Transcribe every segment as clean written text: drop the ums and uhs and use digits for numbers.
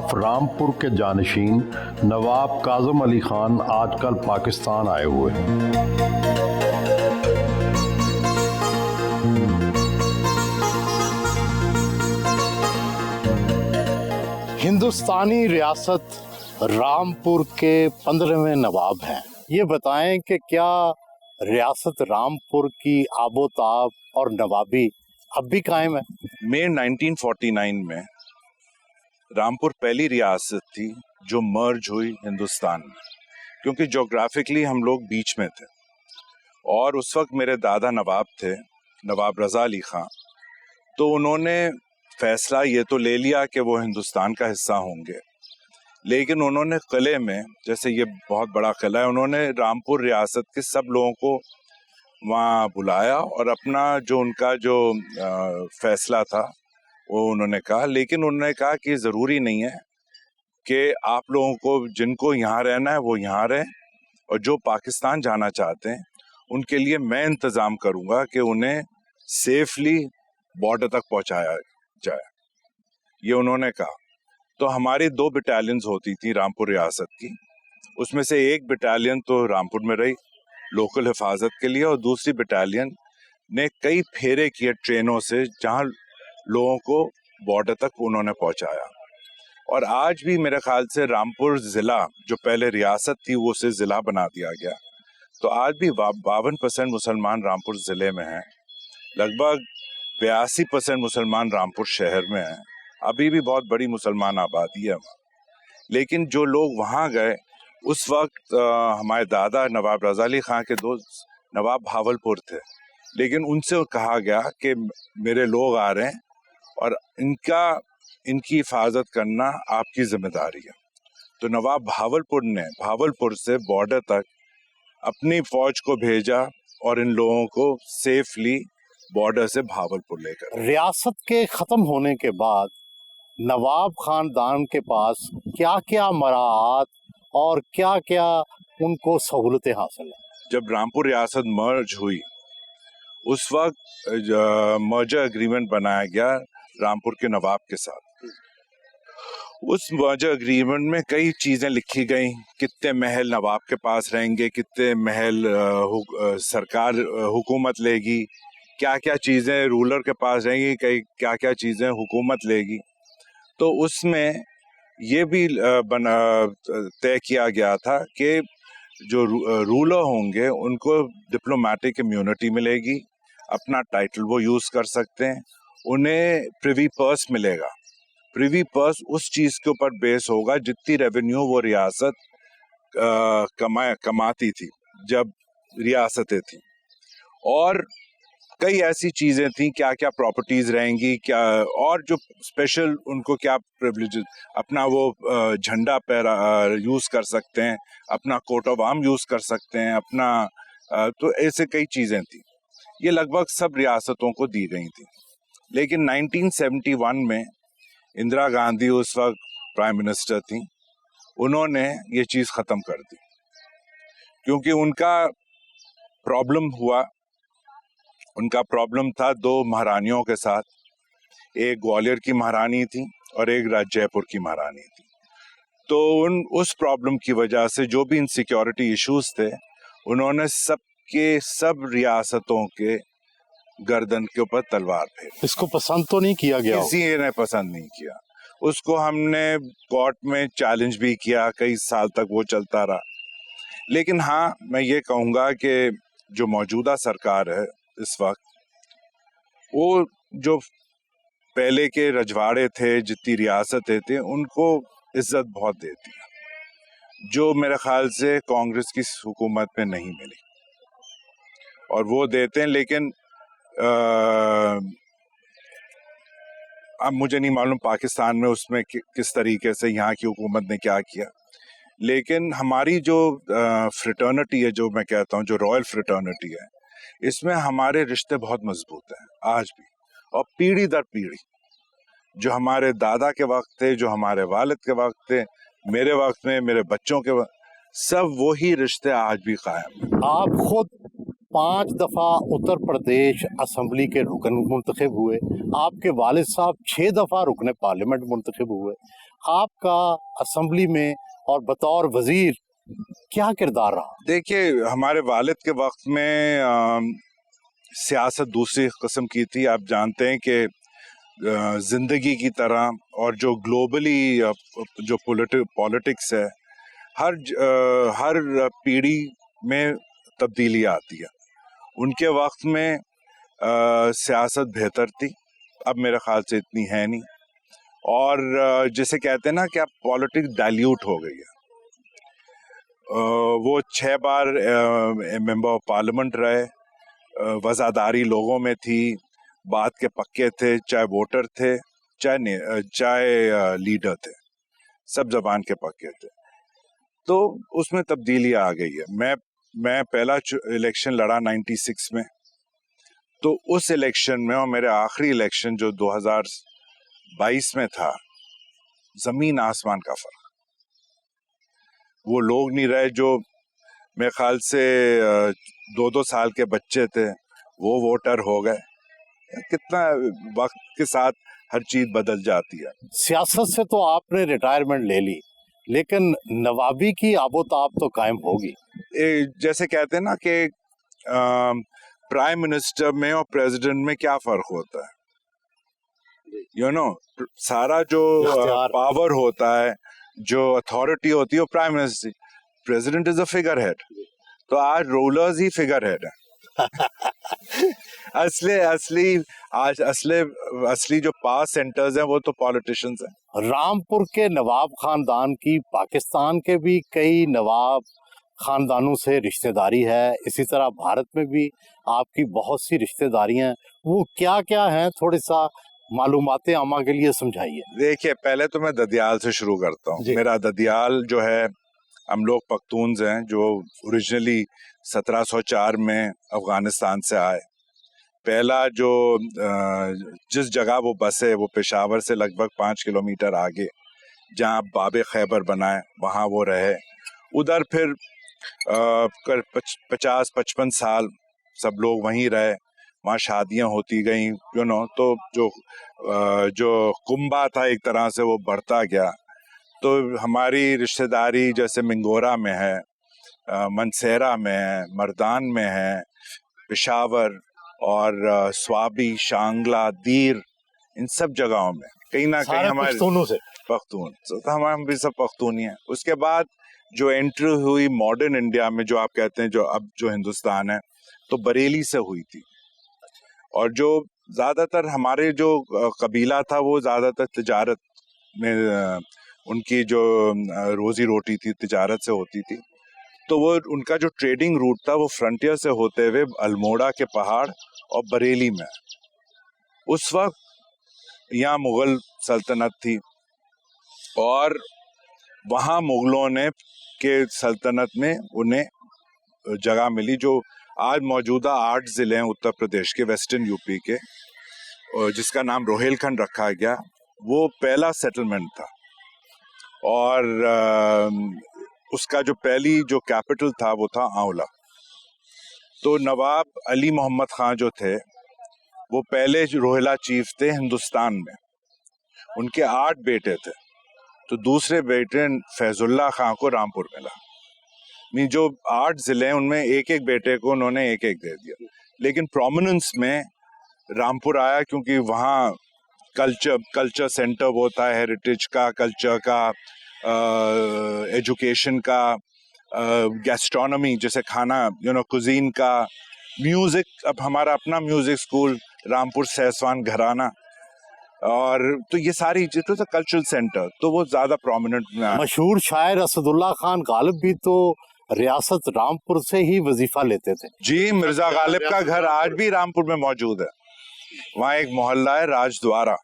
खिलाफ रामपुर के जानशीन नवाब काज़म अली खान आजकल पाकिस्तान आए हुए हैं। हिंदुस्तानी रियासत रामपुर के 15वें नवाब हैं। ये बताएं कि क्या रियासत रामपुर की आबोताब और नवाबी अब भी कायम है? मई 1949 में रामपुर पहली रियासत थी जो मर्ज हुई हिंदुस्तान में, क्योंकि ज्योग्राफिकली हम लोग बीच में थे। और उस वक्त मेरे दादा नवाब थे, नवाब रज़ा अली खां। तो उन्होंने फैसला ये तो ले लिया कि वो हिंदुस्तान का हिस्सा होंगे, लेकिन उन्होंने किले में, जैसे ये बहुत बड़ा किला है, उन्होंने रामपुर रियासत के सब लोगों को वहाँ बुलाया और अपना जो उनका जो फैसला था वो उन्होंने कहा। लेकिन उन्होंने कहा कि ज़रूरी नहीं है कि आप लोगों को, जिनको यहाँ रहना है वो यहाँ रहें, और जो पाकिस्तान जाना चाहते हैं उनके लिए मैं इंतज़ाम करूँगा कि उन्हें सेफली बॉर्डर तक पहुँचाया जाए, ये उन्होंने कहा। तो हमारी 2 बटालियंस होती थी रामपुर रियासत की, उसमें से एक बटालियन तो रामपुर में रही लोकल हिफाजत के लिए, और दूसरी बटालियन ने कई फेरे किए ट्रेनों से, जहां लोगों को बॉर्डर तक उन्होंने पहुंचाया। और आज भी मेरे ख्याल से रामपुर ज़िला, जो पहले रियासत थी वो उसे ज़िला बना दिया गया, तो आज भी 52% मुसलमान रामपुर ज़िले में हैं, लगभग 82% मुसलमान रामपुर शहर में हैं। अभी भी बहुत बड़ी मुसलमान आबादी है वहाँ। लेकिन जो लोग वहाँ गए उस वक्त हमारे दादा नवाब रज़ा अली खां के दोस्त नवाब भावलपुर थे, लेकिन उनसे कहा गया कि मेरे लोग आ रहे हैं और इनकी हिफाजत करना आपकी जिम्मेदारी है। तो नवाब भावलपुर ने भावलपुर से बॉर्डर तक अपनी फौज को भेजा और इन लोगों को सेफली बॉर्डर से भावलपुर लेकर। रियासत के ख़त्म होने के बाद नवाब खानदान के पास क्या क्या मराआत और क्या क्या उनको सहूलतें हासिल हैं? जब रामपुर रियासत मर्ज हुई उस वक्त मर्जर एग्रीमेंट बनाया गया रामपुर के नवाब के साथ। उस मर्जर एग्रीमेंट में कई चीज़ें लिखी गई, कितने महल नवाब के पास रहेंगे, कितने महल सरकार हुकूमत लेगी, क्या क्या चीज़ें रूलर के पास रहेंगी, क्या क्या चीज़ें हुकूमत लेगी। तो उसमें ये भी तय किया गया था कि जो रूलर होंगे उनको डिप्लोमेटिक इम्यूनिटी मिलेगी, अपना टाइटल वो यूज़ कर सकते हैं, उन्हें प्रिवी पर्स मिलेगा। प्रिवी पर्स उस चीज़ के ऊपर बेस होगा जितनी रेवेन्यू वो रियासत कमाती थी जब रियासतें थी। और कई ऐसी चीज़ें थी, क्या क्या प्रॉपर्टीज़ रहेंगी, क्या और जो स्पेशल उनको क्या प्रिविलेजेस, अपना वो झंडा यूज़ कर सकते हैं, अपना कोट ऑफ आर्म यूज़ कर सकते हैं, अपना तो ऐसे कई चीज़ें थी। ये लगभग सब रियासतों को दी गई थी। लेकिन 1971 में इंदिरा गांधी उस वक्त प्राइम मिनिस्टर थी, उन्होंने ये चीज़ ख़त्म कर दी, क्योंकि उनका प्रॉब्लम था 2 महारानियों के साथ। एक ग्वालियर की महारानी थी और एक जयपुर की महारानी थी। तो उस प्रॉब्लम की वजह से जो भी इनसिक्योरिटी इश्यूज थे, उन्होंने सब रियासतों के गर्दन के ऊपर तलवार फेरी। इसको पसंद तो नहीं किया गया? किसी ने पसंद नहीं किया उसको। हमने कोर्ट में चैलेंज भी किया, कई साल तक वो चलता रहा। लेकिन हाँ, मैं ये कहूँगा कि जो मौजूदा सरकार है इस वक्त, वो जो पहले के रजवाड़े थे, जितनी रियासतें थे, उनको इज्जत बहुत देती है, जो मेरे ख्याल से कांग्रेस की हुकूमत में नहीं मिली। और वो देते हैं, लेकिन अब मुझे नहीं मालूम पाकिस्तान में उसमें किस तरीके से यहाँ की हुकूमत ने क्या किया। लेकिन हमारी जो फ्रेटर्निटी है, जो मैं कहता हूँ जो रॉयल फ्रेटर्निटी है, इसमें हमारे रिश्ते बहुत मजबूत हैं आज भी। और पीढ़ी दर पीढ़ी, जो हमारे दादा के वक्त थे, जो हमारे वालिद के वक्त थे, मेरे वक्त में, मेरे बच्चों के वक्त, सब वही रिश्ते आज भी कायम हैं। आप खुद 5 दफ़ा उत्तर प्रदेश असम्बली के रुकन मुंतखब हुए, आपके वालिद साहब 6 दफ़ा रुकन पार्लियामेंट मुंतखब हुए, आपका असेंबली में और बतौर वजीर क्या किरदार रहा? देखिए, हमारे वालिद के वक्त में सियासत दूसरी किस्म की थी। आप जानते हैं कि जिंदगी की तरह और जो ग्लोबली जो पॉलिटिक्स है, हर पीढ़ी में तब्दीली आती है। उनके वक्त में सियासत बेहतर थी, अब मेरे ख्याल से इतनी है नहीं। और जिसे कहते हैं ना कि अब पॉलिटिक्स डाइल्यूट हो गई है। वो 6 बार मेंबर ऑफ पार्लियामेंट रहे, वज़ादारी लोगों में थी, बात के पक्के थे, चाहे वोटर थे, चाहे लीडर थे, सब जबान के पक्के थे। तो उसमें तब्दीली आ गई है। मैं पहला इलेक्शन लड़ा 96 में, तो उस इलेक्शन में और मेरे आखिरी इलेक्शन जो 2022 में था, जमीन आसमान का फर्क। वो लोग नहीं रहे जो मेरे ख्याल से 2-2 साल के बच्चे थे, वो वोटर हो गए। कितना वक्त के साथ हर चीज बदल जाती है। सियासत से तो आपने रिटायरमेंट ले ली, लेकिन नवाबी की आबोताब तो कायम होगी। जैसे कहते हैं ना कि प्राइम मिनिस्टर में और प्रेसिडेंट में क्या फर्क होता है, सारा जो पावर होता है, जो अथॉरिटी होती है, वो prime minister. President is a figure head, तो आज रूलर्स ही फिगर हेड है। असली जो पावर सेंटर्स हैं वो तो पॉलिटिशियंस हैं। रामपुर के नवाब खानदान की पाकिस्तान के भी कई नवाब खानदानों से रिश्तेदारी है, इसी तरह भारत में भी आपकी बहुत सी रिश्तेदारियां, वो क्या क्या हैं, थोड़ी सा मालूमाते आमा के लिए समझाइए। देखिए, पहले तो मैं ददियाल से शुरू करता हूँ। मेरा ददियाल जो है, हम लोग पख्तून्स हैं जो ओरिजिनली 1704 में अफगानिस्तान से आए। पहला जो जिस जगह वो बसे वो पेशावर से लगभग 5 किलोमीटर आगे, जहाँ बाबे खैबर बनाए, वहाँ वो रहे। उधर फिर 50-55 साल सब लोग वहीं रहे, वहाँ शादियाँ होती गई, तो जो कुंबा था एक तरह से वो बढ़ता गया। तो हमारी रिश्तेदारी जैसे मिंगोरा में है, मनसेरा में है, मर्दान में है, पेशावर और स्वाबी, शांगला, दीर, इन सब जगहों में कहीं ना कहीं हमारे पख्तून, तो हम भी सब पख्तून ही हैं। उसके बाद जो एंट्री हुई मॉडर्न इंडिया में, जो आप कहते हैं जो अब जो हिंदुस्तान है, तो बरेली से हुई थी। और जो ज़्यादातर हमारे जो कबीला था वो ज़्यादातर तिजारत में, उनकी जो रोजी रोटी थी तिजारत से होती थी। तो वो उनका जो ट्रेडिंग रूट था वो फ्रंटियर से होते हुए अल्मोड़ा के पहाड़ और बरेली में। उस वक्त यहाँ मुग़ल सल्तनत थी और वहाँ मुग़लों ने के सल्तनत में उन्हें जगह मिली। जो आज मौजूदा 8 ज़िले हैं उत्तर प्रदेश के, वेस्टर्न यूपी के, जिसका नाम रोहेलखंड रखा गया, वो पहला सेटलमेंट था। और उसका जो पहली जो कैपिटल था वो था आंवला। तो नवाब अली मोहम्मद खान जो थे वो पहले रोहिला चीफ थे हिंदुस्तान में। उनके 8 बेटे थे, तो दूसरे बेटे फैजुल्ला खान को रामपुर मिला। नहीं, जो 8 जिले हैं उनमें एक एक बेटे को उन्होंने एक एक दे दिया। लेकिन प्रोमिनेंस में रामपुर आया क्योंकि वहाँ कल्चर सेंटर वो था, हेरिटेज का, कल्चर का, एजुकेशन का, गैस्ट्रोनॉमी जैसे खाना, कुजीन का, म्यूजिक, अब हमारा अपना म्यूजिक स्कूल रामपुर सहसवान घराना, और तो ये सारी चीजें तो कल्चरल सेंटर, तो वो ज्यादा प्रोमिनेंट में आया। मशहूर शायर असदुल्ला खान गालिब भी तो रियासत रामपुर से ही वजीफा लेते थे। जी, मिर्जा गालिब का घर आज भी रामपुर में मौजूद है। वहाँ एक मोहल्ला है राजद्वारा,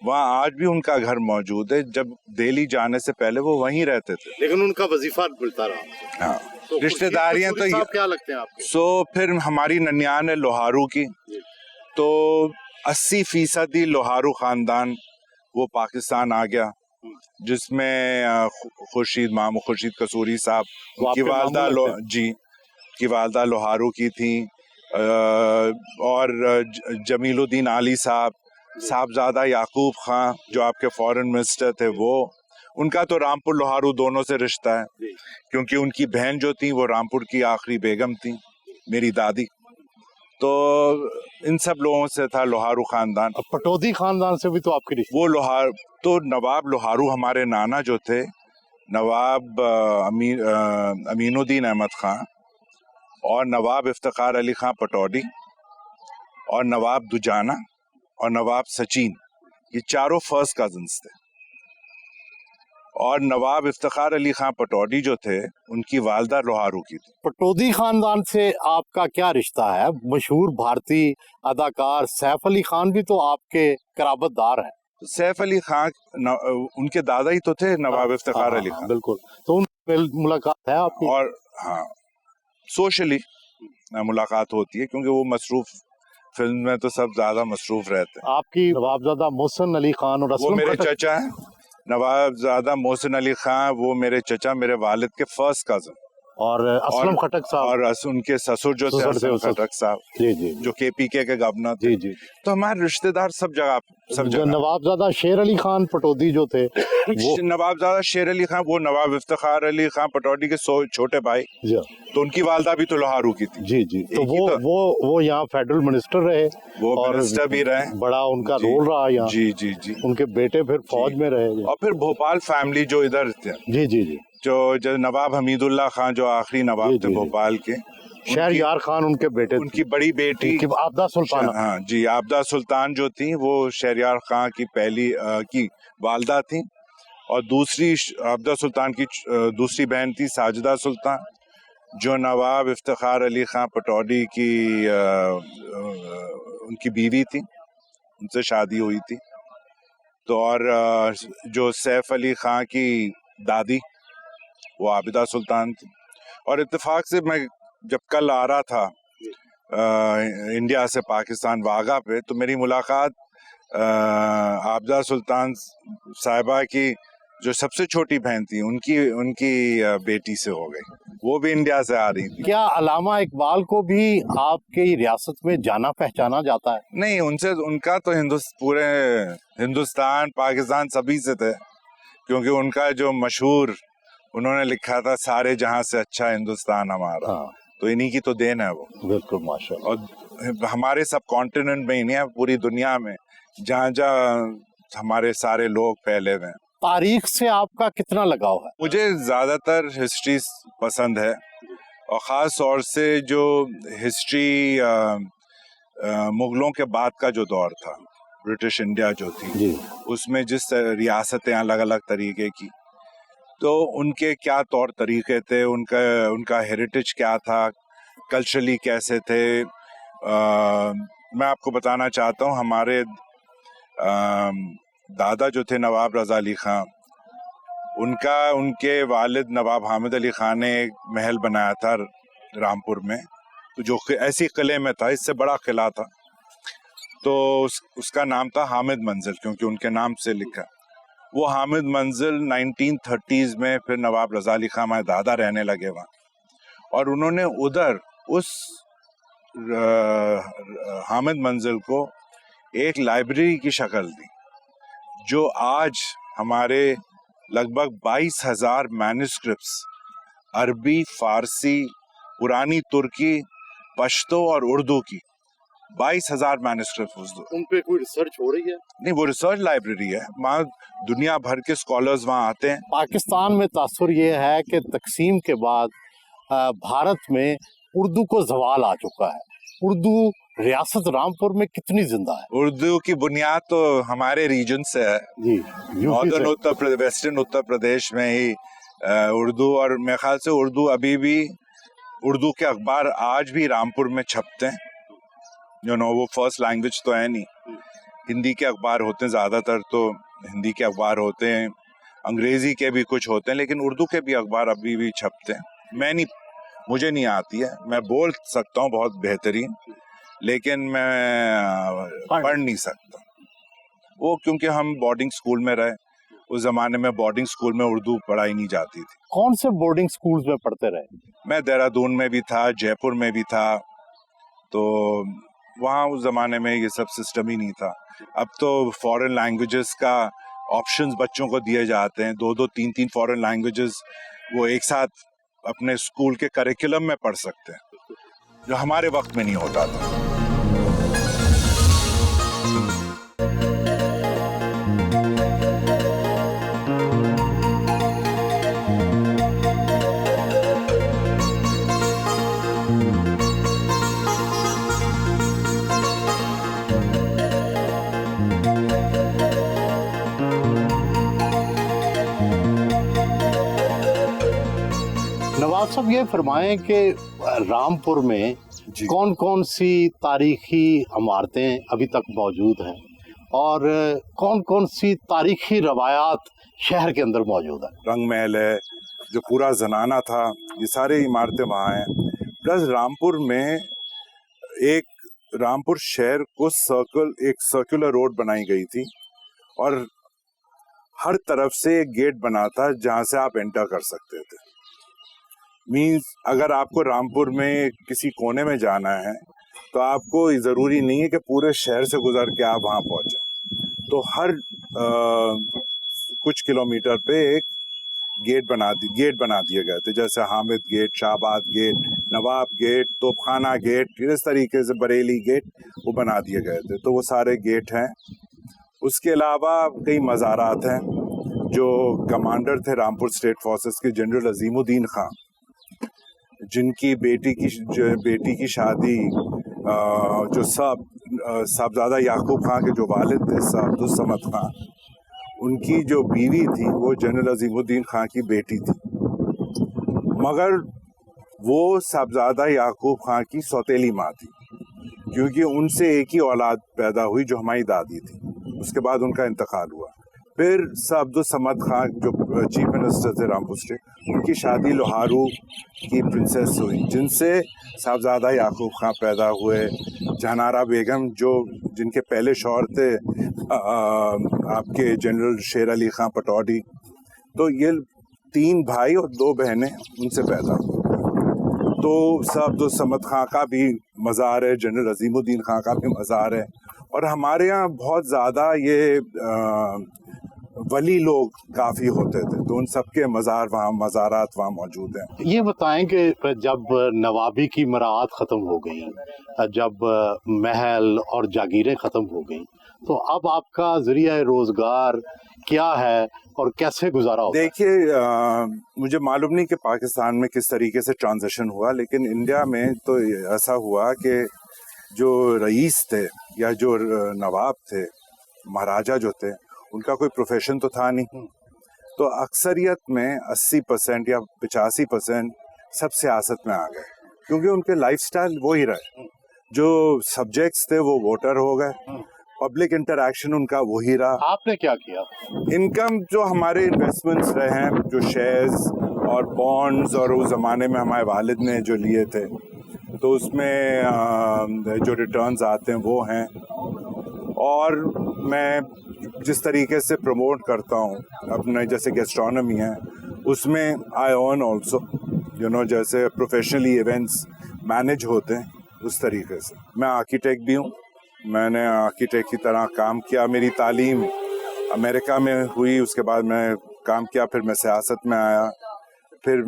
वहाँ आज भी उनका घर मौजूद है। जब दिल्ली जाने से पहले वो वहीं रहते थे, लेकिन उनका वजीफा मिलता रहा। हाँ, तो रिश्तेदारियां तो क्या लगते हैं आपके? सो फिर हमारी ननियान है लोहारू की, तो 80% लोहारू खानदान वो पाकिस्तान आ गया, जिसमें खुर्शीद कसूरी साहब की वालदा की वालदा लोहारू की थी, और जमीलुद्दीन आली साहब साहबजादा याकूब खां जो आपके फॉरेन मिनिस्टर थे, वो उनका तो रामपुर लोहारू दोनों से रिश्ता है, क्योंकि उनकी बहन जो थी वो रामपुर की आखिरी बेगम थी, मेरी दादी। तो इन सब लोगों से था लोहारू खानदान। पटौदी खानदान से भी तो आपकी रिश्ते? वो लोहार तो नवाब लोहारू हमारे नाना जो थे, नवाब अमीनुद्दीन अहमद खां और नवाब इफ्तिखार अली खां पटौदी और नवाब दुजाना और नवाब सचिन, ये चारों फर्स्ट कजिन्स थे। और नवाब इफ्तिखार अली खां पटौदी जो थे, उनकी वालदा लोहारू की थी। पटौदी खानदान से आपका क्या रिश्ता है? मशहूर भारतीय अदाकार सैफ अली खान भी तो आपके कराबतदार हैं। सैफ अली खान उनके दादा ही तो थे, नवाब इफ्तिखार अली खान। बिल्कुल। तो उनसे मुलाकात है आपकी? और हाँ, सोशली मुलाकात होती है, क्योंकि वो मसरूफ फिल्म में तो सब ज्यादा मसरूफ रहते हैं। आपकी नवाबजादा मोहसिन अली खान और वो असलम मेरे खटक- चचा हैं, नवाबजादा मोहसिन अली खान, वो मेरे चचा, मेरे वालिद के फर्स्ट कजन। और असलम खटक साहब और उनके ससुर जो थे, ससुर थे, असलम खटक साहब, जी जी जो केपीके के गवर्नर थे। जी जी। तो हमारे रिश्तेदार सब जगह जो जगह। नवाबजादा शेर अली खान पटौदी जो थे वो नवाबजादा शेर अली खान, वो नवाब इफ्तिखार अली खान पटौदी के छोटे भाई, जी तो उनकी वालदा भी तो लोहारू की थी। जी जी। तो एक ही तो- वो यहाँ फेडरल मिनिस्टर रहे, वो और मिनिस्टर भी रहे, बड़ा उनका जी, रोल रहा यहाँ। जी जी जी। उनके बेटे फिर फौज में रहे। और फिर भोपाल फैमिली जो इधर थे, जी जी जी। जो नवाब हमीदुल्लाह खान जो आखिरी नवाब जी, थे जी, जी। भोपाल के, शहरयार खान उनके बेटे थे। उनकी बड़ी बेटी उनकी आबदा सुल्ताना। हाँ जी, आबदा सुल्तान जो थी, वो शहरयार खान की पहली की वालदा थी। और दूसरी आबदा सुल्तान की दूसरी बहन थी साजिदा सुल्तान, जो नवाब इफ्तिखार अली खान पटौदी की उनकी बीवी थी, उनसे शादी हुई थी। तो और जो सैफ अली खान की दादी, वो आबिदा सुल्तान थी। और इत्तेफाक से मैं जब कल आ रहा था इंडिया से पाकिस्तान वाघा पे, तो मेरी मुलाकात आबिदा सुल्तान साहिबा की जो सबसे छोटी बहन थी, उनकी बेटी से हो गई। वो भी इंडिया से आ रही थी। क्या अल्लामा इकबाल को भी आपकी रियासत में जाना पहचाना जाता है? नहीं, उनसे उनका तो पूरे हिंदुस्तान पाकिस्तान सभी से थे, क्योंकि उनका जो मशहूर उन्होंने लिखा था, सारे जहां से अच्छा हिंदुस्तान हमारा। हाँ। तो इन्हीं की तो देन है वो। बिल्कुल, माशाल्लाह। और हमारे सब कॉन्टिनेंट में ही नहीं है, पूरी दुनिया में जहाँ जहाँ हमारे सारे लोग फैले हुए हैं। तारीख से आपका कितना लगाव है? मुझे ज्यादातर हिस्ट्री पसंद है, और ख़ास तौर से जो हिस्ट्री मुगलों के बाद का जो दौर था, ब्रिटिश इंडिया जो थी जी। उसमें जिस रियासतें अलग अलग तरीके की, तो उनके क्या तौर तरीके थे, उनका हेरिटेज क्या था, कल्चरली कैसे थे। मैं आपको बताना चाहता हूँ, हमारे दादा जो थे नवाब रज़ा अली खां, उनके वालिद नवाब हामिद अली खान ने एक महल बनाया था रामपुर में, तो जो ऐसी किले में था, इससे बड़ा किला था, तो उसका नाम था हामिद मंजिल, क्योंकि उनके नाम से लिखा। वो हामिद मंजिल 1930s में फिर नवाब रज़ा अली खां हमारे दादा रहने लगे वहाँ, और उन्होंने उधर उस हामिद मंजिल को एक लाइब्रेरी की शक्ल दी, जो आज हमारे लगभग 22,000 मैन्युस्क्रिप्ट्स, अरबी, फारसी, पुरानी तुर्की, पश्तो और उर्दू की 22,000 मैन्युस्क्रिप्ट्स। उन पे कोई रिसर्च हो रही है? नहीं, वो रिसर्च लाइब्रेरी है, वहाँ दुनिया भर के स्कॉलर्स वहाँ आते हैं। पाकिस्तान में तासुर ये है कि तकसीम के बाद भारत में उर्दू को जवाल आ चुका है। उर्दू रियासत रामपुर में कितनी जिंदा है? उर्दू की बुनियाद तो हमारे रीजन से है जी, नॉर्दर्न वेस्टर्न उत्तर प्रदेश में ही उर्दू, और मेरे ख्याल से उर्दू अभी भी, उर्दू के अखबार आज भी रामपुर में छपते हैं। वो फर्स्ट लैंग्वेज तो है नहीं, हिंदी के अखबार होते हैं ज़्यादातर, तो हिंदी के अखबार होते हैं, अंग्रेजी के भी कुछ होते हैं, लेकिन उर्दू के भी अखबार अभी भी छपते हैं। मुझे नहीं आती है, मैं बोल सकता हूँ बहुत बेहतरीन, लेकिन मैं पढ़ नहीं सकता वो, क्योंकि हम बोर्डिंग स्कूल में रहे। उस जमाने में बोर्डिंग स्कूल में उर्दू पढ़ाई नहीं जाती थी। कौन से बोर्डिंग स्कूल्स में पढ़ते रहे? मैं देहरादून में भी था, जयपुर में भी था, तो वहाँ उस ज़माने में ये सब सिस्टम ही नहीं था। अब तो फॉरेन लैंग्वेजेस का ऑप्शंस बच्चों को दिए जाते हैं, 2-2 3-3 फॉरेन लैंग्वेजेस वो एक साथ अपने स्कूल के करिकुलम में पढ़ सकते हैं, जो हमारे वक्त में नहीं होता था। नवाब साहब, ये फरमाएं कि रामपुर में कौन कौन सी तारीखी इमारतें अभी तक मौजूद हैं और कौन कौन सी तारीखी रवायात शहर के अंदर मौजूद है? रंग महल है, जो पूरा जनाना था, ये सारी इमारतें वहाँ हैं। प्लस रामपुर में रामपुर शहर को एक सर्कुलर रोड बनाई गई थी और हर तरफ से एक गेट बना था जहाँ से आप एंटर कर सकते थे। मीन्स अगर आपको रामपुर में किसी कोने में जाना है तो आपको ज़रूरी नहीं है कि पूरे शहर से गुजर के आप वहाँ पहुँचें। तो हर कुछ किलोमीटर पे एक गेट बना दिए गए थे, जैसे हामिद गेट, शाहबाद गेट, नवाब गेट, तोपखाना गेट, इस तरीके से बरेली गेट वो बना दिए गए थे। तो वो सारे गेट हैं। उसके अलावा कई मज़ारात हैं। जो कमांडर थे रामपुर स्टेट फोर्सेस के, जनरल अजीमुद्दीन खां, जिनकी बेटी की शादी जो साहबजादा याकूब खां के जो वालिद थे अब्दुल समद खां, उनकी जो बीवी थी वो जनरल अजीमुद्दीन खां की बेटी थी, मगर वो साहबजादा याकूब खां की सौतेली माँ थी, क्योंकि उनसे एक ही औलाद पैदा हुई जो हमारी दादी थी। उसके बाद उनका इंतकाल हुआ। फिर अब्दुल समद खां जो चीफ मिनिस्टर थे रामपुर स्टेट, उनकी शादी लोहारू की प्रिंसेस हुई, जिनसे साहबजादा याकूब खां पैदा हुए। जहानारा बेगम जिनके पहले शौहर थे आपके जनरल शेर अली खां पटौडी। तो ये 3 भाई और 2 बहनें उनसे पैदा हुई। तो अब्दुल समद खां का भी मज़ार है, जनरल अजीमुद्दीन खां का भी मज़ार है। और हमारे यहाँ बहुत ज़्यादा ये वली लोग काफ़ी होते थे, तो उन सब के मज़ारात वहाँ मौजूद हैं। ये बताएं कि जब नवाबी की मराहत ख़त्म हो गई, जब महल और जागीरें ख़त्म हो गई, तो अब आपका ज़रिया रोज़गार क्या है और कैसे गुजारा होता है? देखिए, मुझे मालूम नहीं कि पाकिस्तान में किस तरीके से ट्रांजिशन हुआ, लेकिन इंडिया में तो ऐसा हुआ कि जो रईस थे या जो नवाब थे, महाराजा जो थे, उनका कोई प्रोफेशन तो था नहीं। तो अक्सरियत में 80% या 85% सब सियासत में आ गए, क्योंकि उनके लाइफस्टाइल वो ही रहे। जो सब्जेक्ट्स थे वो वोटर हो गए, पब्लिक इंटरैक्शन उनका वही रहा। आपने क्या किया? इनकम जो हमारे इन्वेस्टमेंट्स रहे हैं, जो शेयर्स और बॉन्ड्स, और उस ज़माने में हमारे वालिद ने जो लिए थे, तो उसमें जो रिटर्न्स आते हैं वो हैं। और मैं जिस तरीके से प्रमोट करता हूँ अपने, जैसे गैस्ट्रोनॉमी है, उसमें आई अर्न ऑल्सो, जैसे प्रोफेशनली इवेंट्स मैनेज होते हैं उस तरीके से। मैं आर्किटेक्ट भी हूँ, मैंने आर्किटेक्ट की तरह काम किया। मेरी तालीम अमेरिका में हुई, उसके बाद मैं काम किया, फिर मैं सियासत में आया, फिर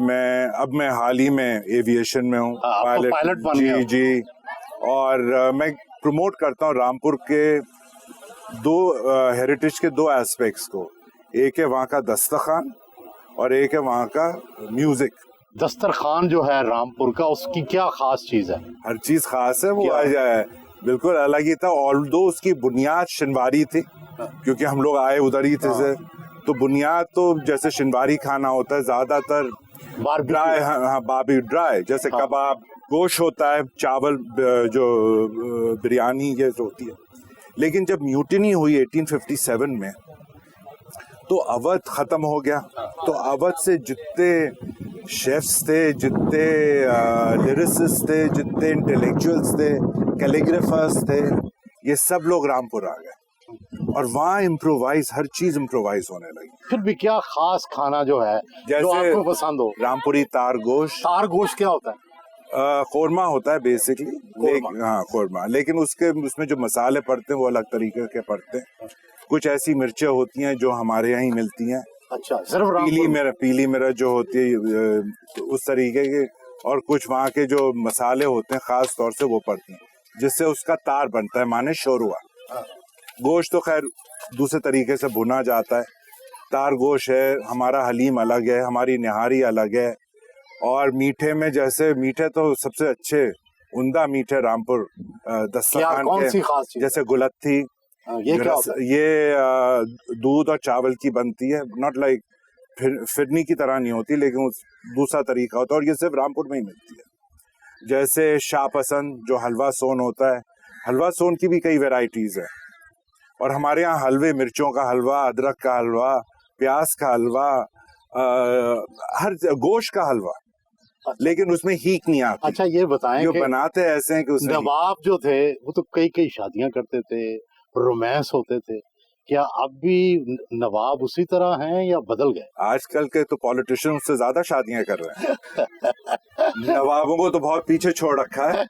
अब मैं हाल ही में एविएशन में हूँ, पायलट बन गया। जी। और मैं प्रमोट करता हूँ रामपुर के हेरिटेज के 2 एस्पेक्ट्स को। एक है वहाँ का दस्तरखान और एक है वहाँ का म्यूजिक। दस्तरखान जो है रामपुर का, उसकी क्या खास चीज़ है? हर चीज़ खास है, वो है बिल्कुल अलग ही था। ऑल्दो उसकी बुनियाद शिनवारी थी, क्योंकि हम लोग आए उधर ही थे से, तो बुनियाद तो जैसे शिनवारी खाना होता है, ज़्यादातर ड्राई, बारबेक्यू ड्राई, जैसे कबाब, गोश्त होता है, चावल, जो बिरयानी ये होती है। लेकिन जब म्यूटिनी हुई 1857 में, तो अवध ख़त्म हो गया। तो अवध से जितने शेफ्स थे, जितने लिरिसिस्ट थे, जितने इंटेलेक्चुअल्स थे, कैलीग्राफर्स थे, ये सब लोग रामपुर आ गए और वहाँ इम्प्रोवाइज, हर चीज़ इम्प्रोवाइज होने लगी। फिर भी क्या खास खाना जो है जो आपको पसंद हो? रामपुरी तार गोश्त। तार गोश्त क्या होता है? कोरमा होता है बेसिकली, हाँ कोरमा, लेकिन उसमें जो मसाले पड़ते हैं वो अलग तरीके के पड़ते हैं। कुछ ऐसी मिर्चें होती हैं जो हमारे यहाँ ही मिलती हैं, अच्छा, सिर्फ पीली मिर्च जो होती है उस तरीके के, और कुछ वहाँ के जो मसाले होते हैं खास तौर से वो पड़ते हैं, जिससे उसका तार बनता है, माने शोरवा। गोश्त तो खैर दूसरे तरीके से भुना जाता है, तार गोश्त है, हमारा हलीम अलग है, हमारी निहारी अलग है। और मीठे में जैसे मीठे तो सबसे अच्छे उम्दा मीठे रामपुर दस्तरखान के, जैसे गुलत्थी, ये क्या होता है? ये दूध और चावल की बनती है, नॉट लाइक फिरनी की तरह नहीं होती, लेकिन दूसरा तरीका होता है, और ये सिर्फ रामपुर में ही मिलती है। जैसे शाहपसंद जो हलवा सोन होता है, हलवा सोन की भी कई वेराइटीज है, और हमारे यहाँ हलवे, मिर्चों का हलवा, अदरक का हलवा, प्याज का हलवा, हर गोश्त का हलवा, लेकिन उसमें हीक नहीं आती। अच्छा, ये बताएं जो कि बनाते ऐसे हैं कि उसमें नवाब जो थे वो तो कई शादियां करते थे, रोमांस होते थे, क्या अब भी नवाब उसी तरह हैं या बदल गए? आजकल के तो पॉलिटिशियन उससे ज्यादा शादियां कर रहे हैं। नवाबों को तो बहुत पीछे छोड़ रखा है।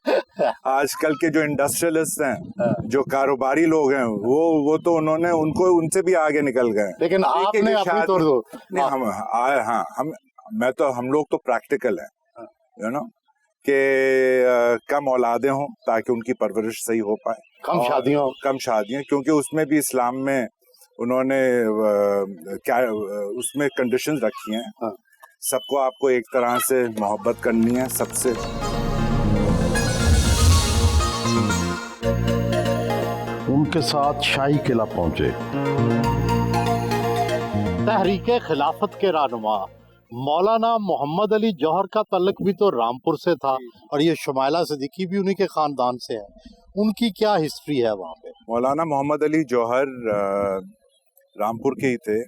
आजकल के जो इंडस्ट्रियलिस्ट हैं, जो कारोबारी लोग हैं, वो तो उनसे भी आगे निकल गए। लेकिन आपने अपनी तौर नहीं, हम लोग तो प्रैक्टिकल हैं, यू नो, कि कम औलादें हों ताकि उनकी परवरिश सही हो पाए, कम शादियां, क्योंकि उसमें भी इस्लाम में उन्होंने उसमें कंडीशंस रखी हैं। सबको आपको एक तरह से मोहब्बत करनी है सबसे। उनके साथ शाही किला पहुंचे। तहरीके खिलाफत के रहनुमा मौलाना मोहम्मद अली जौहर का तल्लुक भी तो रामपुर से था, और ये शुमाइला सिद्दीकी भी उन्हीं के खानदान से है। उनकी क्या हिस्ट्री है वहाँ पे? मौलाना मोहम्मद अली जौहर रामपुर के ही थे,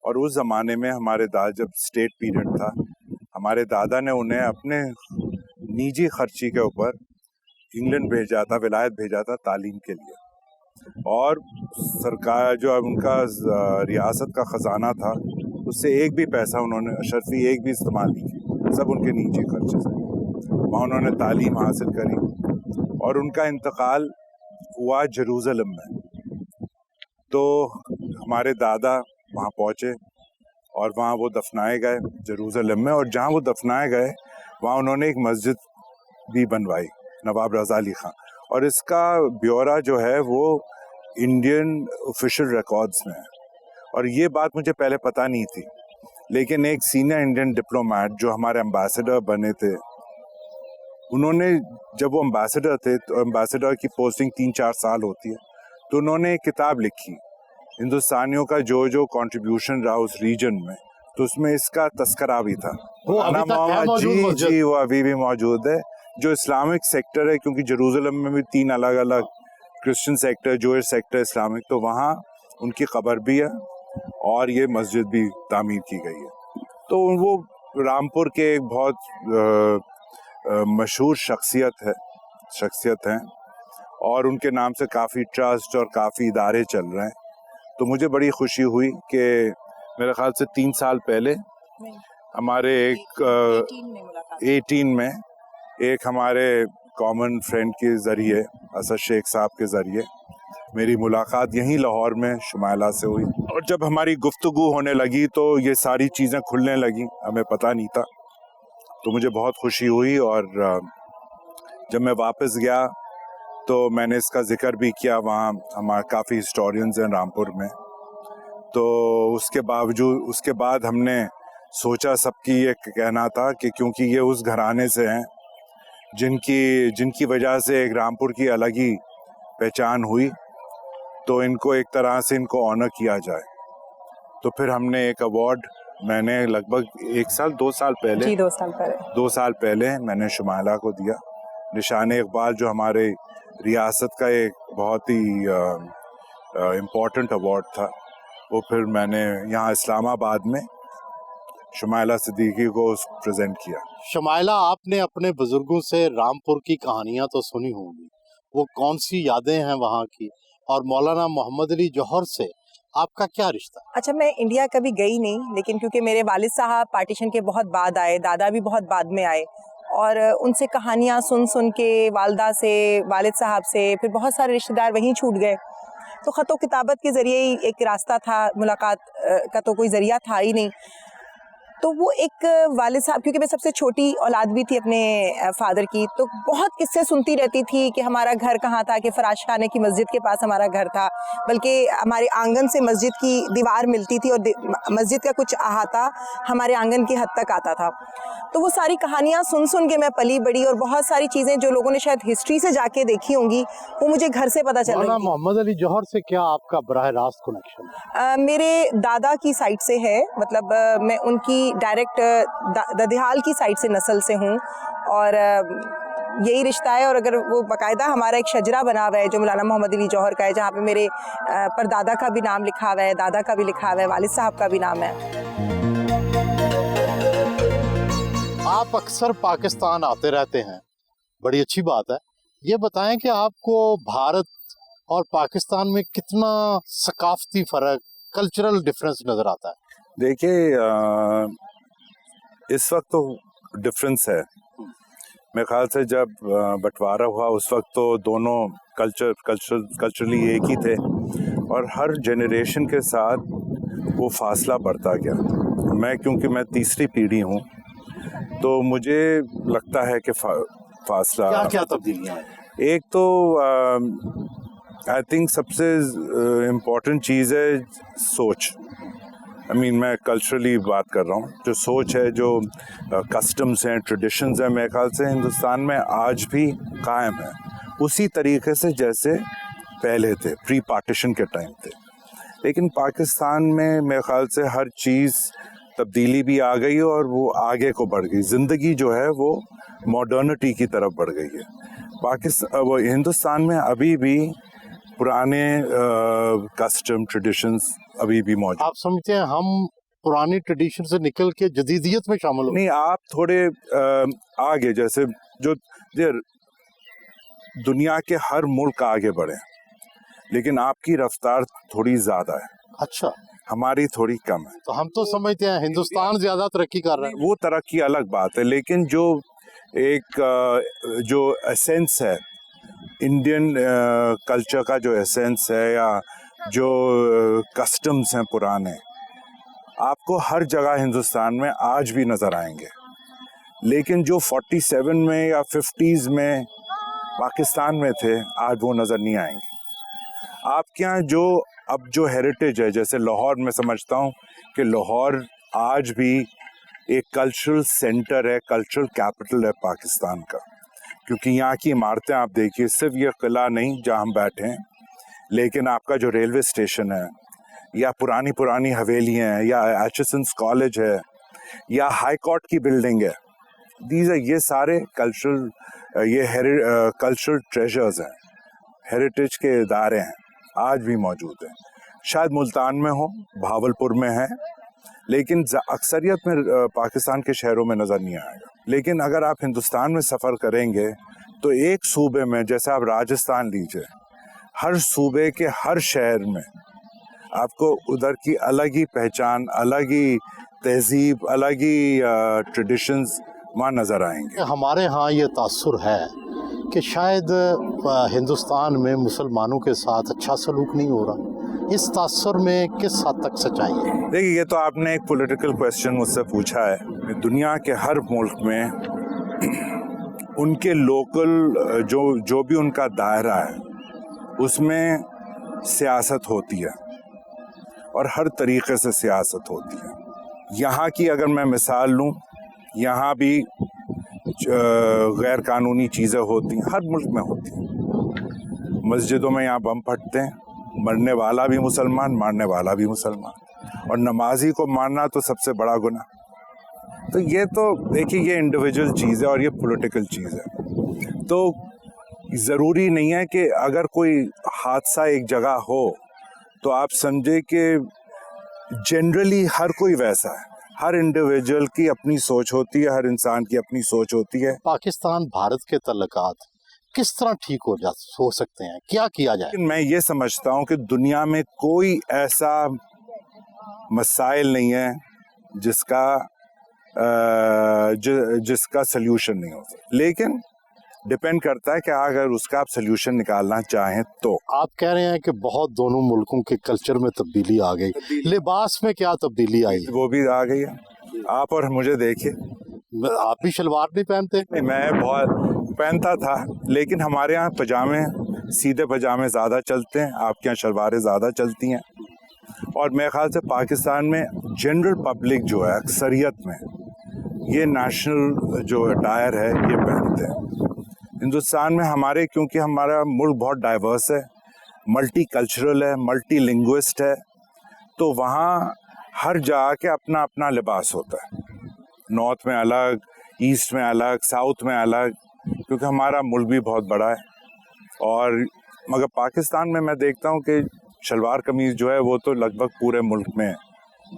और उस जमाने में हमारे दादा, जब स्टेट पीरियड था, हमारे दादा ने उन्हें अपने निजी खर्ची के ऊपर इंग्लैंड भेजा था, विलायत भेजा था तालीम के लिए, और सरकार जो उनका रियासत का खजाना था उससे एक भी पैसा उन्होंने अशरफी एक भी इस्तेमाल नहीं किया, सब उनके निजी खर्चे से। वहाँ उन्होंने तालीम हासिल करी, और उनका इंतकाल हुआ जेरूसलम में। तो हमारे दादा वहाँ पहुँचे, और वहाँ वो दफनाए गए जेरूसलम में, और जहाँ वो दफनाए गए वहाँ उन्होंने एक मस्जिद भी बनवाई, नवाब रज़ा अली खान, और इसका ब्यौरा जो है वो इंडियन ऑफिशियल रिकॉर्ड्स में है। और ये बात मुझे पहले पता नहीं थी, लेकिन एक सीनियर इंडियन डिप्लोमेट जो हमारे एम्बेसडर बने थे, उन्होंने, जब वो एम्बेसडर थे, तो एम्बेसडर की पोस्टिंग 3-4 साल होती है, तो उन्होंने एक किताब लिखी हिंदुस्तानियों का जो कंट्रीब्यूशन रहा उस रीजन में, तो उसमें इसका तस्करा भी था। वो अभी तक है मौजूद? जी, वो अभी भी मौजूद है। जो इस्लामिक सेक्टर है, क्योंकि जेरूसलम में भी 3 अलग अलग Christian sector, Zoish sector, Islamic, तो वहाँ उनकी कब्र भी है, और ये मस्जिद भी तामीर की गई है। तो वो रामपुर के एक बहुत मशहूर शख्सियत हैं, और उनके नाम से काफ़ी ट्रस्ट और काफ़ी इदारे चल रहे हैं। तो मुझे बड़ी खुशी हुई कि मेरे ख्याल से 3 साल पहले हमारे 18 में एक हमारे कॉमन फ्रेंड के ज़रिए, असद शेख साहब के ज़रिए, मेरी मुलाकात यहीं लाहौर में शुमाइला से हुई, और जब हमारी गुफ्तगू होने लगी तो ये सारी चीज़ें खुलने लगी, हमें पता नहीं था, तो मुझे बहुत खुशी हुई। और जब मैं वापस गया तो मैंने इसका जिक्र भी किया, वहाँ हमारे काफ़ी हिस्टोरियंस हैं रामपुर में, तो उसके बाद हमने सोचा, सबकी ये कहना था कि क्योंकि ये उस घराने से हैं जिनकी वजह से एक रामपुर की अलग ही पहचान हुई, तो इनको एक तरह से इनको ऑनर किया जाए। तो फिर हमने एक अवार्ड, मैंने लगभग 2 साल पहले मैंने शुमाइला को दिया, निशान इकबाल, जो हमारे रियासत का एक बहुत ही इम्पोर्टेंट अवार्ड था। वो फिर मैंने यहाँ इस्लामाबाद में शुमाइला सिद्दीकी को प्रेजेंट किया। शुमाइला, आपने अपने बुजुर्गों से रामपुर की कहानियां तो सुनी होंगी, वो कौन सी यादें हैं वहाँ की, और मौलाना मोहम्मद अली जौहर से आपका क्या रिश्ता? अच्छा, मैं इंडिया कभी गई नहीं, लेकिन क्योंकि मेरे वालिद साहब पार्टीशन के बहुत बाद आए, दादा भी बहुत बाद में आए, और उनसे कहानियाँ सुन सुन के, वालदा से, वालिद साहब से, फिर बहुत सारे रिश्तेदार वहीं छूट गए। तो ख़त व किताबत के ज़रिए ही एक रास्ता था, मुलाकात का तो कोई ज़रिया था ही नहीं। तो वो एक वालिद साहब, क्योंकि मैं सबसे छोटी औलाद भी थी अपने फादर की, तो बहुत किस्से सुनती रहती थी कि हमारा घर कहाँ था, कि फराश खाने की मस्जिद के पास हमारा घर था, बल्कि हमारे आंगन से मस्जिद की दीवार मिलती थी और मस्जिद का कुछ अहाता हमारे आंगन की हद तक आता था। तो वो सारी कहानियाँ सुन सुन के मैं पली बड़ी, और बहुत सारी चीज़ें जो लोगों ने शायद हिस्ट्री से जाके देखी होंगी वो मुझे घर से पता चल रही थी। मोहम्मद अली जौहर से क्या आपका बराह रास्त कनेक्शन है? मेरे दादा की साइड से है, मतलब मैं उनकी डायरेक्ट ददिहाल की साइड से नस्ल से हूँ, और यही रिश्ता है। और अगर वो बाकायदा हमारा एक शजरा बना हुआ है जो मौलाना मोहम्मद अली जौहर का है, जहाँ पे मेरे परदादा का भी नाम लिखा हुआ है, दादा का भी लिखा हुआ है, वालिद साहब का भी नाम है। आप अक्सर पाकिस्तान आते रहते हैं, बड़ी अच्छी बात है। ये बताएं कि आपको भारत और पाकिस्तान में कितना सकाफती फ़र्क, कल्चरल डिफरेंस नज़र आता है? देखिए, इस वक्त तो डिफरेंस है। मेरे ख्याल से जब बंटवारा हुआ उस वक्त तो दोनों कल्चरली एक ही थे, और हर जनरेशन के साथ वो फासला बढ़ता गया। क्योंकि मैं तीसरी पीढ़ी हूँ, तो मुझे लगता है कि फासला क्या क्या तब्दीलियाँ हैं? एक तो आई थिंक सबसे इम्पोर्टेंट चीज़ है सोच। मैं कल्चरली बात कर रहा हूँ। जो सोच है, जो कस्टम्स हैं, ट्रेडिशंस हैं, मेरे ख्याल से हिंदुस्तान में आज भी कायम है उसी तरीके से जैसे पहले थे, प्री पार्टीशन के टाइम थे। लेकिन पाकिस्तान में मेरे ख्याल से हर चीज़ तब्दीली भी आ गई और वो आगे को बढ़ गई। ज़िंदगी जो है वो मॉडर्निटी की तरफ बढ़ गई है। वो हिंदुस्तान में अभी भी पुराने कस्टम ट्रेडिशंस अभी भी मौजूद। आप समझते हैं हम पुरानी ट्रेडिशन से निकल के जदीदियत में शामिल हो? नहीं, आप थोड़े आगे, जैसे जो दुनिया के हर मुल्क आगे बढ़े, लेकिन आपकी रफ्तार थोड़ी ज़्यादा है। अच्छा, हमारी थोड़ी कम है। तो हम तो समझते हैं हिंदुस्तान ज़्यादा तरक्की कर रहा है। वो तरक्की अलग बात है, लेकिन जो एक जो एसेंस है इंडियन कल्चर का, जो एसेंस है या जो कस्टम्स हैं पुराने, आपको हर जगह हिंदुस्तान में आज भी नज़र आएंगे। लेकिन जो 47 में या 50s में पाकिस्तान में थे, आज वो नज़र नहीं आएंगे। आपके यहाँ जो हेरिटेज है, जैसे लाहौर में समझता हूँ कि लाहौर आज भी एक कल्चरल सेंटर है, कल्चरल कैपिटल है पाकिस्तान का। क्योंकि यहाँ की इमारतें आप देखिए, सिर्फ ये किला नहीं जहाँ हम बैठे हैं, लेकिन आपका जो रेलवे स्टेशन है, या पुरानी हवेलियाँ हैं, या एचेसन्स कॉलेज है, या हाई कोर्ट की बिल्डिंग है, ये सारे कल्चरल ट्रेजर्स हैं, हेरिटेज के इदारे हैं, आज भी मौजूद हैं। शायद मुल्तान में हो, भावलपुर में है, लेकिन अक्सरियत में पाकिस्तान के शहरों में नज़र नहीं आएगा। लेकिन अगर आप हिंदुस्तान में सफ़र करेंगे तो एक सूबे में, जैसे आप राजस्थान लीजिए, हर सूबे के हर शहर में आपको उधर की अलग ही पहचान, अलग ही तहजीब, अलग ही ट्रेडिशंस वहाँ नज़र आएंगे। हमारे यहाँ ये तासुर है कि शायद हिंदुस्तान में मुसलमानों के साथ अच्छा सलूक नहीं हो रहा। इस तासुर में किस हद तक सच्चाई है? देखिए, ये तो आपने एक पॉलिटिकल क्वेश्चन मुझसे पूछा है। दुनिया के हर मुल्क में उनके लोकल जो भी उनका दायरा है, उसमें सियासत होती है, और हर तरीके से सियासत होती है। यहाँ की अगर मैं मिसाल लूँ, यहाँ भी गैर कानूनी चीज़ें होती हैं, हर मुल्क में होती हैं। मस्जिदों में यहाँ बम फटते हैं, मरने वाला भी मुसलमान, मारने वाला भी मुसलमान, और नमाजी को मारना तो सबसे बड़ा गुनाह। तो ये तो देखिए, ये इंडिविजुअल चीज़ है और ये पॉलिटिकल चीज़ है। तो ज़रूरी नहीं है कि अगर कोई हादसा एक जगह हो तो आप समझे कि जनरली हर कोई वैसा है। हर इंडिविजुअल की अपनी सोच होती है, हर इंसान की अपनी सोच होती है। पाकिस्तान भारत के तल्लुकात किस तरह ठीक हो सकते हैं, क्या किया जाए? मैं ये समझता हूँ कि दुनिया में कोई ऐसा मसाइल नहीं है जिसका सल्यूशन नहीं हो सकता, लेकिन डिपेंड करता है कि अगर उसका आप सल्यूशन निकालना चाहें तो। आप कह रहे हैं कि बहुत दोनों मुल्कों के कल्चर में तब्दीली आ गई, लिबास में क्या तब्दीली आई? वो भी आ गई है। आप और मुझे देखिए, आप भी शलवार नहीं पहनते? नहीं, मैं बहुत पहनता था, लेकिन हमारे यहाँ पजामे, सीधे पजामे ज़्यादा चलते हैं, आपके यहाँ शलवारें ज़्यादा चलती हैं। और मेरे ख्याल से पाकिस्तान में जनरल पब्लिक जो है अक्सरियत में ये नेशनल जो अटायर है ये पहनते हैं। हिंदुस्तान में हमारे, क्योंकि हमारा मुल्क बहुत डाइवर्स है, मल्टी कल्चरल है, मल्टी लिंग्विस्ट है, तो वहाँ हर जगह के अपना अपना लिबास होता है। नॉर्थ में अलग, ईस्ट में अलग, साउथ में अलग, क्योंकि हमारा मुल्क भी बहुत बड़ा है। और मगर पाकिस्तान में मैं देखता हूँ कि शलवार कमीज जो है वो तो लगभग पूरे मुल्क में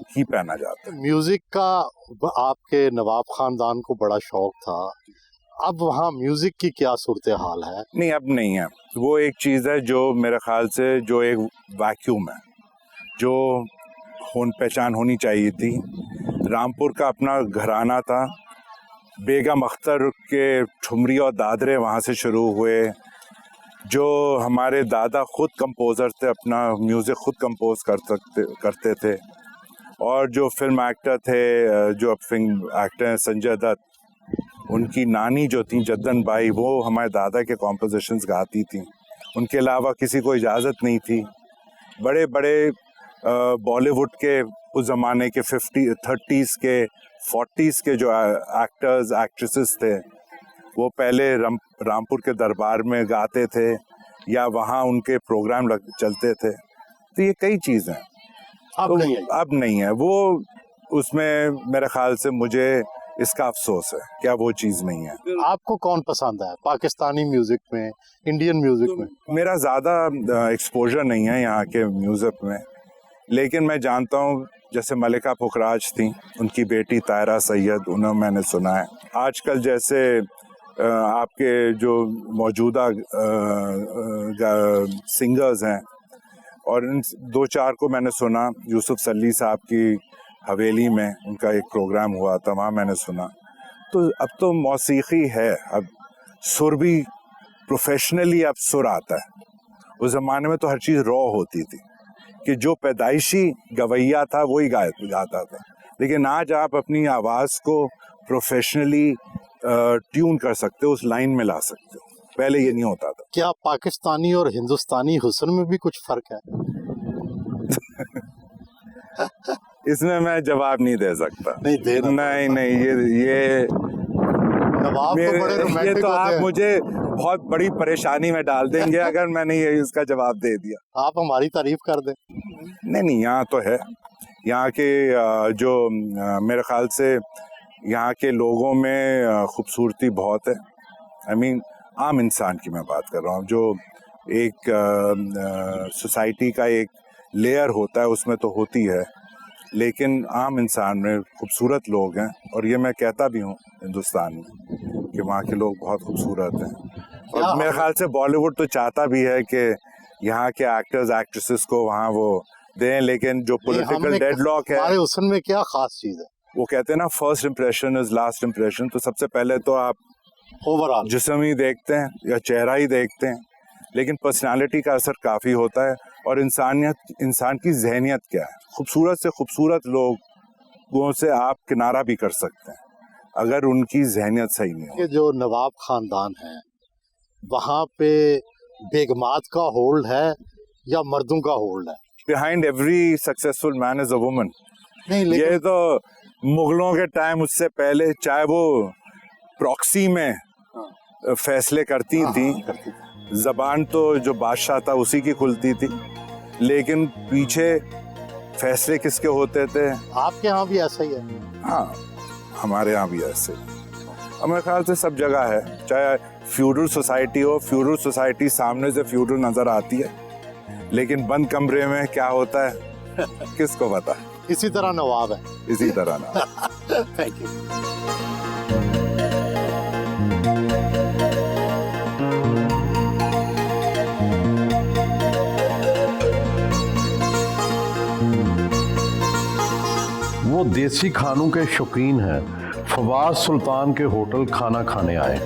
ही पहना जाता है। म्यूजिक का आपके नवाब खानदान को बड़ा शौक था, अब वहाँ म्यूजिक की क्या सूरत हाल है? नहीं, अब नहीं है। वो एक चीज़ है जो मेरे ख्याल से जो एक वैक्यूम है, जो पहचान होनी चाहिए थी। रामपुर का अपना घराना था, बेगम अख्तर के ठुमरी और दादरे वहाँ से शुरू हुए। जो हमारे दादा खुद कंपोज़र थे, अपना म्यूज़िक खुद कंपोज करते थे। और जो फिल्म एक्टर थे, जो फिल्म एक्टर हैं संजय दत्त, उनकी नानी जो थी जद्दन बाई, वो हमारे दादा के कॉम्पोजिशंस गाती थी। उनके अलावा किसी को इजाज़त नहीं थी। बड़े बड़े बॉलीवुड के उस ज़माने के 30s के 40s के जो एक्टर्स एक्ट्रेसेस थे, वो पहले रामपुर के दरबार में गाते थे या वहाँ उनके प्रोग्राम चलते थे। तो ये कई चीज़ें अब नहीं है। अब नहीं है वो। उसमें मेरे ख्याल से मुझे इसका अफसोस है, क्या वो चीज़ नहीं है। आपको कौन पसंद है पाकिस्तानी म्यूजिक में, इंडियन म्यूजिक में? मेरा ज़्यादा एक्सपोजर नहीं है यहाँ के म्यूज़िक में, लेकिन मैं जानता हूँ जैसे मलिका पुखराज थी, उनकी बेटी तायरा सैयद, उन्हें मैंने सुना है। आजकल जैसे आपके जो मौजूदा सिंगर्स हैं, और इन 2-4 को मैंने सुना। यूसुफ सल्ली साहब की हवेली में उनका एक प्रोग्राम हुआ था, वहाँ मैंने सुना। तो अब तो मौसीकी है, अब सुर भी प्रोफेशनली अब सुर आता है। उस ज़माने में तो हर चीज़ रॉ होती थी कि जो पैदाइशी गवैया था वही गाता था, लेकिन आज आप अपनी आवाज़ को प्रोफेशनली ट्यून कर सकते हो, उस लाइन में ला सकते हो। पहले ये नहीं होता था। क्या पाकिस्तानी और हिंदुस्तानी हुस्न में भी कुछ फर्क है? इसमें मैं जवाब नहीं दे सकता। नहीं देना? नहीं, ये नवाब तो बड़े ये रोमांटिक तो होते आप हैं। मुझे बहुत बड़ी परेशानी में डाल देंगे अगर मैंने ये इसका जवाब दे दिया। आप हमारी तारीफ कर दें। नहीं, यहाँ तो है। यहाँ के जो मेरे ख्याल से यहाँ के लोगों में खूबसूरती बहुत है। आई मीन आम इंसान की मैं बात कर रहा हूँ, जो एक सोसाइटी का एक लेयर होता है उसमें तो होती है, लेकिन आम इंसान में खूबसूरत लोग हैं। और ये मैं कहता भी हूँ हिंदुस्तान में कि वहाँ के लोग बहुत खूबसूरत हैं। और मेरे ख्याल से बॉलीवुड तो चाहता भी है कि यहाँ के एक्टर्स एक्ट्रेसेस को वहाँ वो दें, लेकिन जो पॉलिटिकल डेडलॉक है, हमारे हुस्न में क्या खास चीज़ है? वो कहते हैं ना first impression is last impression. तो सबसे पहले तो आप ओवरऑल जिस्म ही देखते हैं या चेहरा ही देखते हैं, लेकिन पर्सनालिटी का असर काफ़ी होता है। और इंसान की जहनियत क्या है। खूबसूरत से खूबसूरत लोगों से आप किनारा भी कर सकते हैं अगर उनकी जहनियत सही नहीं हो। ये जो नवाब खानदान है, वहाँ पे बेगमात का होल्ड है या मर्दों का होल्ड है? Behind every successful man is a woman. नहीं, लेकिन ये तो मुगलों के टाइम, उससे पहले, चाहे वो प्रॉक्सी में फैसले करती थी, जबान तो जो बादशाह था उसी की खुलती थी, लेकिन पीछे फैसले किसके होते थे? आपके यहाँ भी ऐसा ही है? हाँ, हमारे यहाँ भी ऐसे। और मेरे ख्याल से सब जगह है, चाहे फ्यूडल सोसाइटी हो। फ्यूडल सोसाइटी सामने से फ्यूडल नजर आती है, लेकिन बंद कमरे में क्या होता है किसको पता। इसी तरह नवाब है। इसी तरह ना। Thank you. वो देसी खानों के शौकीन हैं। फवाद सुल्तान के होटल खाना खाने आए।